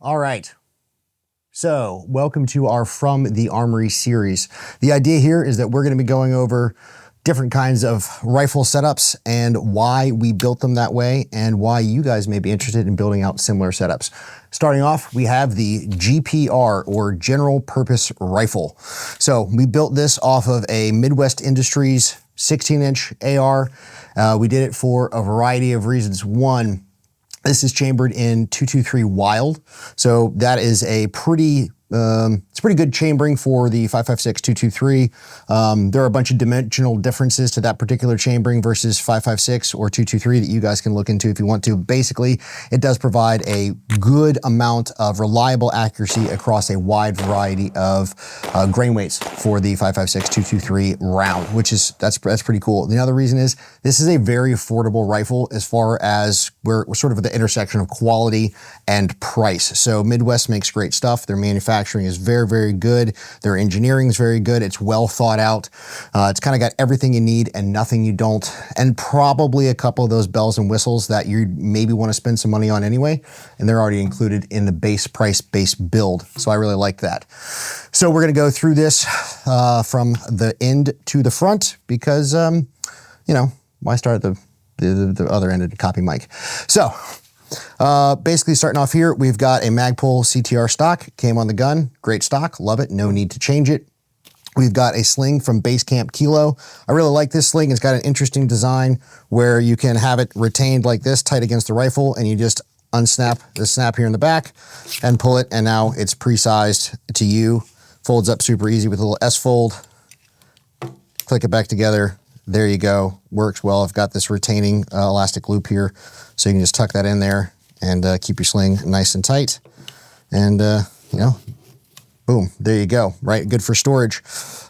All right. So welcome to our From the Armory series. The idea here is that we're going to be going over different kinds of rifle setups and why we built them that way and why you guys may be interested in building out similar setups. Starting off, we have the GPR, or General Purpose Rifle. So we built this off of a Midwest Industries 16-inch AR. We did it for a variety of reasons. One, this is chambered in 223 Wild. So that is a pretty, it's pretty good chambering for the 5.56 223. There are a bunch of dimensional differences to that particular chambering versus 5.56 or 223 that you guys can look into if you want to. Basically, it does provide a good amount of reliable accuracy across a wide variety of grain weights for the 5.56 223 round, which is, that's pretty cool. The other reason is this is a very affordable rifle as far as we're sort of at the intersection of quality and price. So Midwest makes great stuff. Their manufacturing is very, very good. Their engineering is very good. It's well thought out. It's kind of got everything you need and nothing you don't, and probably a couple of those bells and whistles that you maybe want to spend some money on anyway, and they're already included in the base price, base build. So I really like that. So we're going to go through this from the end to the front because, you know, why start at the other end of the copy mic? So basically starting off here, we've got a Magpul CTR stock, came on the gun, great stock, love it, no need to change it. We've got a sling from Basecamp Kilo. I really like this sling. It's got an interesting design where you can have it retained like this, tight against the rifle, and you just unsnap the snap here in the back and pull it, and now it's pre-sized to you. Folds up super easy with a little S-fold. Click it back together. There you go. Works well. I've got this retaining elastic loop here, so you can just tuck that in there and keep your sling nice and tight. And, you know, boom, there you go, right? Good for storage.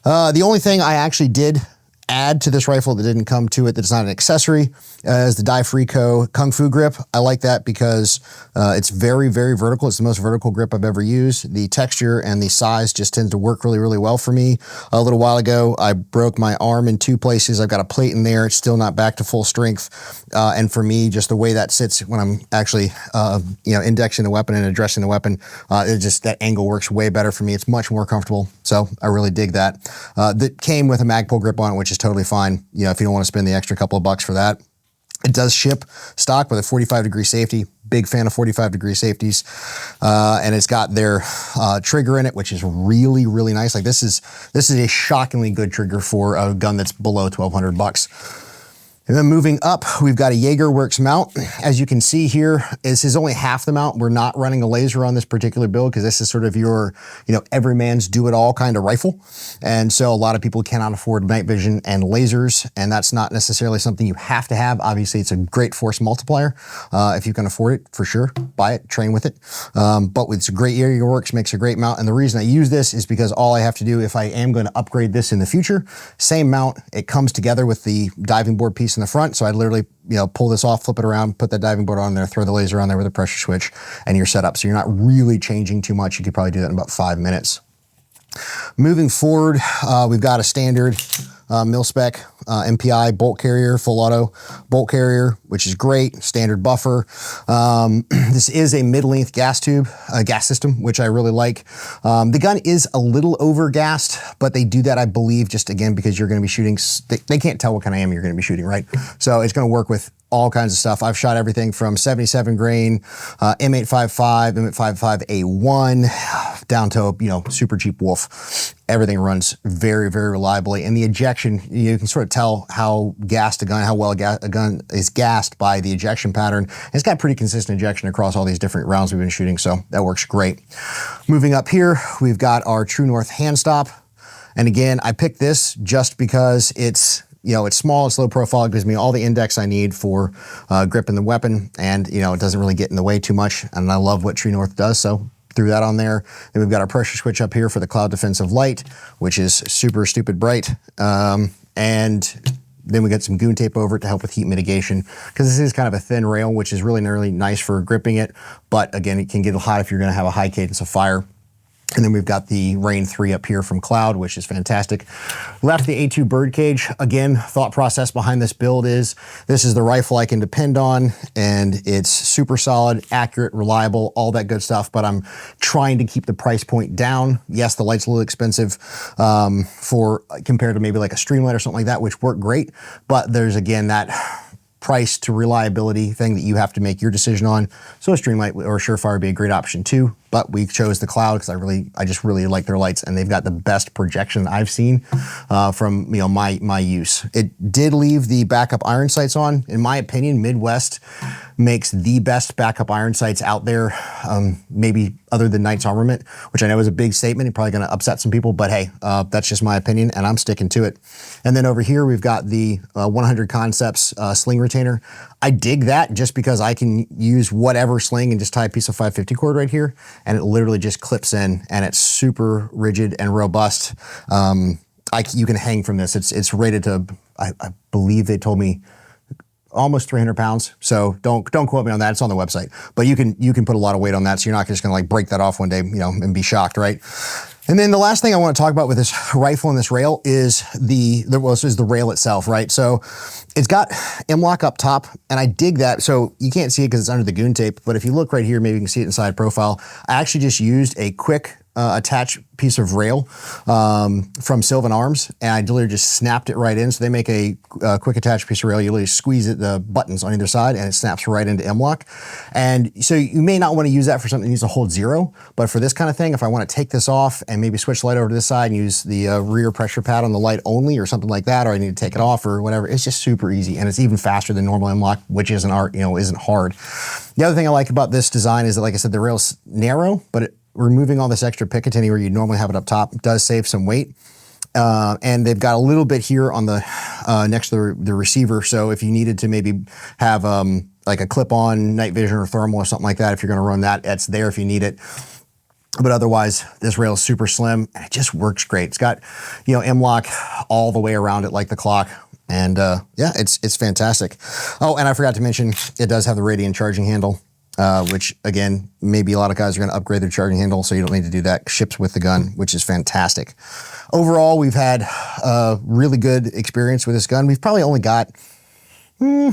The only thing I actually did add to this rifle that didn't come to it, that's not an accessory, is the Die Frico Kung Fu grip. I like that because it's very, very vertical. It's the most vertical grip I've ever used. The texture and the size just tends to work really, really well for me. A little while ago, I broke my arm in two places. I've got a plate in there. It's still not back to full strength. And for me, just the way that sits when I'm actually, you know, indexing the weapon and addressing the weapon, it just, that angle works way better for me. It's much more comfortable. So I really dig that. That came with a Magpul grip on it, which is totally fine. You know, if you don't want to spend the extra couple of bucks for that. It does ship stock with a 45-degree safety. Big fan of 45-degree safeties. And it's got their trigger in it, which is really, really nice. Like this is a shockingly good trigger for a gun that's below 1,200 bucks. And then moving up, we've got a JagerWorks mount. As you can see here, this is only half the mount. We're not running a laser on this particular build because this is sort of your, you know, every man's do-it-all kind of rifle. And so a lot of people cannot afford night vision and lasers, and that's not necessarily something you have to have. Obviously, it's a great force multiplier. If you can afford it, for sure, buy it, train with it. But it's a great JagerWorks, makes a great mount. And the reason I use this is because all I have to do if I am going to upgrade this in the future, same mount, it comes together with the diving board piece in the front. So I literally, you know, pull this off, flip it around, put that diving board on there, throw the laser on there with a pressure switch, and you're set up. So you're not really changing too much. You could probably do that in about 5 minutes. Moving forward, we've got a standard mil-spec MPI bolt carrier, full auto bolt carrier, which is great, standard buffer. This is a mid-length gas tube, gas system, which I really like. The gun is a little over-gassed, but they do that, I believe, just again, because you're gonna be shooting, they can't tell what kind of ammo you're gonna be shooting, right? So it's gonna work with all kinds of stuff. I've shot everything from 77 grain, M855, M855A1, down to, you know, super cheap Wolf. Everything runs very, very reliably. And the ejection, you can sort of tell how gassed a gun, how well a gun is gassed by the ejection pattern. It's got pretty consistent ejection across all these different rounds we've been shooting, so that works great. Moving up here, we've got our True North hand stop. And again, I picked this just because it's, you know, it's small, it's low profile, it gives me all the index I need for gripping the weapon, and, you know, it doesn't really get in the way too much, and I love what True North does, so threw that on there. Then we've got our pressure switch up here for the cloud defensive light, which is super stupid bright, and then we got some goon tape over it to help with heat mitigation, because this is kind of a thin rail, which is really, really nice for gripping it, but again, it can get hot if you're gonna have a high cadence of fire. And then we've got the Rain 3 up here from Cloud, which is fantastic. Left the A2 birdcage. Again, thought process behind this build is this is the rifle I can depend on, and it's super solid, accurate, reliable, all that good stuff, but I'm trying to keep the price point down. Yes, the light's a little expensive for compared to maybe like a Streamlight or something like that, which work great, but there's again that price to reliability thing that you have to make your decision on. So a Streamlight or a Surefire would be a great option too, but we chose the Cloud because I just really like their lights, and they've got the best projection I've seen from my use. It did leave the backup iron sights on. In my opinion, Midwest makes the best backup iron sights out there, maybe other than Knight's Armament, which I know is a big statement. It's probably going to upset some people, but hey, that's just my opinion, and I'm sticking to it. And then over here, we've got the 100 Concepts sling retainer. I dig that just because I can use whatever sling and just tie a piece of 550 cord right here, and it literally just clips in, and it's super rigid and robust. You can hang from this. It's rated to, I believe they told me, almost 300 pounds. So don't quote me on that. It's on the website, but you can put a lot of weight on that. So you're not just going to like break that off one day, and be shocked, right? And then the last thing I want to talk about with this rifle and this rail is the rail itself, right? So it's got M-LOK up top, and I dig that. So you can't see it because it's under the goon tape, but if you look right here, maybe you can see it inside profile. I actually just used a quick attached piece of rail from Sylvan Arms, and I literally just snapped it right in. So they make a quick attached piece of rail. You literally squeeze it, the buttons on either side, and it snaps right into M-LOK. And so you may not want to use that for something that needs to hold 0, but for this kind of thing, if I want to take this off and maybe switch the light over to this side and use the rear pressure pad on the light only or something like that, or I need to take it off or whatever, it's just super easy, and it's even faster than normal M-LOK, which isn't hard. The other thing I like about this design is that, like I said, the rail's narrow, but removing all this extra Picatinny where you normally have it up top does save some weight. And they've got a little bit here on the next to the receiver. So if you needed to maybe have like a clip-on night vision or thermal or something like that, if you're going to run that, it's there if you need it. But otherwise, this rail is super slim, and it just works great. It's got, M-LOK all the way around it like the clock. And yeah, it's fantastic. Oh, and I forgot to mention, it does have the Radiant charging handle. Which again, maybe a lot of guys are going to upgrade their charging handle, so you don't need to do that. Ships with the gun, which is fantastic. Overall, we've had a really good experience with this gun. We've probably only got, I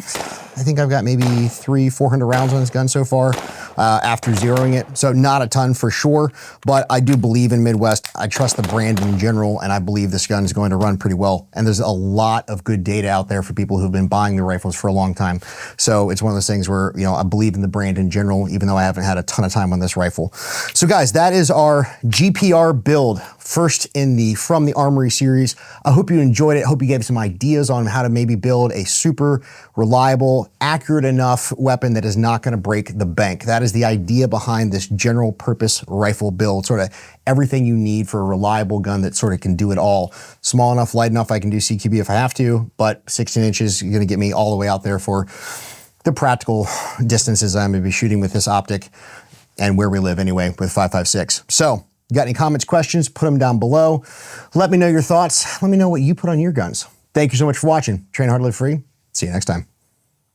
think I've got maybe 300-400 rounds on this gun so far after zeroing it. So not a ton for sure, but I do believe in Midwest. I trust the brand in general, and I believe this gun is going to run pretty well. And there's a lot of good data out there for people who've been buying the rifles for a long time. So it's one of those things where, I believe in the brand in general, even though I haven't had a ton of time on this rifle. So guys, that is our GPR build, first in the From the Armory series. I hope you enjoyed it. I hope you gave some ideas on how to maybe build a super reliable, accurate enough weapon that is not going to break the bank. That is the idea behind this general purpose rifle build, sort of everything you need for a reliable gun that sort of can do it all. Small enough, light enough, I can do CQB if I have to, but 16 inches is going to get me all the way out there for the practical distances I'm going to be shooting with this optic and where we live anyway with 5.56. So, you got any comments, questions, put them down below. Let me know your thoughts. Let me know what you put on your guns. Thank you so much for watching. Train hard, live free. See you next time.